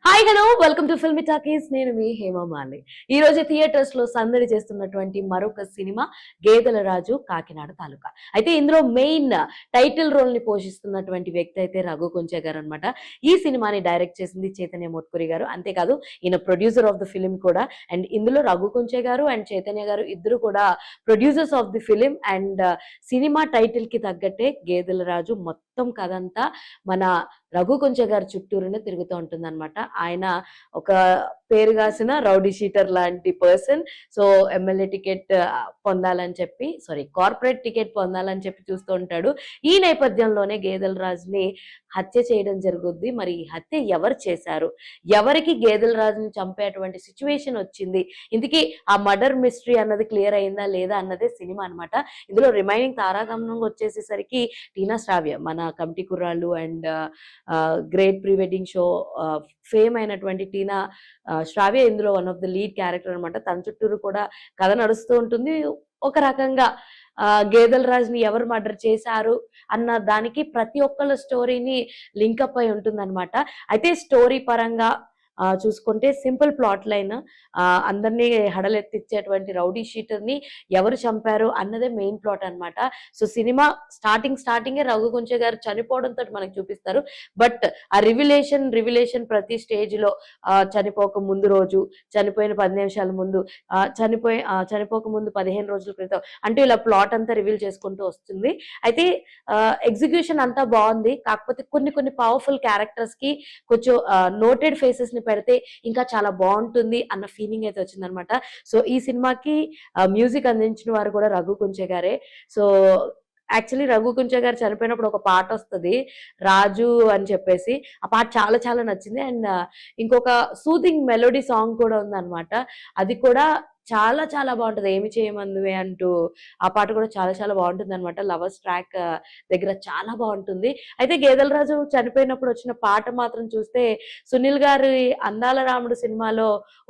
Hi hello welcome to filmy talkies. నేను మీ హేమమాలి. ఈ రోజు థియేటర్స్ లో సందడి చేస్తున్నటువంటి మరొక సినిమా గేదెల రాజు కాకినాడ తాలూకా. అయితే ఇందులో మెయిన్ టైటిల్ రోల్ ని పోషిస్తున్నటువంటి వ్యక్తి అయితే రఘు కొంచె గారు అనమాట. ఈ సినిమాని డైరెక్ట్ చేసింది చైతన్య మోట్కూరి గారు. అంతేకాదు ఈయన ప్రొడ్యూసర్ ఆఫ్ ది ఫిలిం కూడా. అండ్ ఇందులో రఘు కొంచె గారు అండ్ చైతన్య గారు ఇద్దరు కూడా producers of the film. And cinema title కి తగ్గట్టే గేదెల రాజు మొత్తం కథంతా మన రఘు కొంచె గారి చుట్టూరునే తిరుగుతూ ఉంటుంది అనమాట. ఆయన ఒక పేరుగాసిన రౌడీ షీటర్ లాంటి పర్సన్. సో ఎమ్మెల్యే టికెట్ పొందాలని చెప్పి కార్పొరేట్ టికెట్ పొందాలని చెప్పి చూస్తూ ఉంటాడు. ఈ నేపథ్యంలోనే గేదెల రాజుని హత్య చేయడం జరుగుద్ది. మరి ఈ హత్య ఎవరు చేశారు, ఎవరికి గేదెల రాజుని చంపేటువంటి సిచ్యువేషన్ వచ్చింది, ఇందుకే ఆ మర్డర్ మిస్టరీ అన్నది క్లియర్ అయిందా లేదా అన్నదే సినిమా అనమాట. ఇందులో రిమైనింగ్ తారాగమనం వచ్చేసేసరికి టీనా శ్రావ్య, మన కమిటీ కుర్రాళ్ళు and great pre wedding show fame అయినటువంటి టీనా శ్రావ్య ఇందులో one of the lead character అనమాట. తన చుట్టూరు కూడా కథ నడుస్తూ ఉంటుంది. ఒక రకంగా గేదెల రాజుని ఎవరు మర్డర్ చేశారు అన్న దానికి ప్రతి ఒక్కళ్ళ స్టోరీని లింకప్ అయి ఉంటుంది అనమాట. అయితే స్టోరీ పరంగా చూసుకుంటే సింపుల్ ప్లాట్ లైన్, అందరినీ హడలెత్తిచ్చేటువంటి రౌడీ షీటర్ ని ఎవరు చంపారు అన్నదే మెయిన్ ప్లాట్ అనమాట. సో సినిమా స్టార్టింగే రఘు కొంచె గారు చనిపోవడంతో మనకు చూపిస్తారు. బట్ ఆ రివిలేషన్ ప్రతి స్టేజ్ లో చనిపోక ముందు రోజు, చనిపోయిన 10 నిమిషాల ముందు, చనిపోక ముందు 15 రోజుల క్రితం అంటే ఇలా ప్లాట్ అంతా రివీల్ చేసుకుంటూ వస్తుంది. అయితే ఎగ్జిక్యూషన్ అంతా బాగుంది. కాకపోతే కొన్ని పవర్ఫుల్ క్యారెక్టర్స్ కి కొంచెం నోటెడ్ ఫేసెస్ ని పెడితే ఇంకా చాలా బాగుంటుంది అన్న ఫీలింగ్ అయితే వచ్చిందనమాట. సో ఈ సినిమాకి మ్యూజిక్ అందించిన వారు కూడా రఘు కొంచె గారే. సో యాక్చువల్లీ రఘు కొంచె గారు చనిపోయినప్పుడు ఒక పాట వస్తుంది రాజు అని చెప్పేసి. ఆ పాట చాలా చాలా నచ్చింది. అండ్ ఇంకొక సూదింగ్ మెలోడీ సాంగ్ కూడా ఉందన్నమాట. అది కూడా చాలా చాలా బాగుంటది. ఏమి చేయమందువే అంటూ ఆ పాట కూడా చాలా చాలా బాగుంటుంది అనమాట. లవర్స్ ట్రాక్ దగ్గర చాలా బాగుంటుంది. అయితే గేదెల రాజు చనిపోయినప్పుడు వచ్చిన పాట మాత్రం చూస్తే సునీల్ గారి అందాల రాముడు సినిమాలో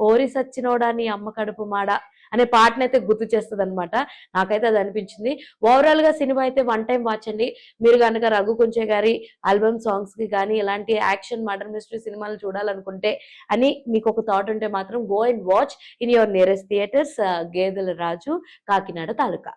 ఓరి సచ్చినోడా నీ అమ్మ కడుపు మాడ అనే పాటనైతే గుర్తు చేస్తుంది అనమాట. నాకైతే అది అనిపించింది. ఓవరాల్ గా సినిమా అయితే వన్ టైం వాచ్ అండి. మీరు కనుక రఘు కొంచె గారి ఆల్బమ్ సాంగ్స్ కి కానీ ఇలాంటి యాక్షన్ మర్డర్ మిస్టరీ సినిమాలు చూడాలనుకుంటే అని మీకు ఒక థాట్ ఉంటే మాత్రం go and watch in your nearest theatres గేదెల రాజు కాకినాడ తాలూకా.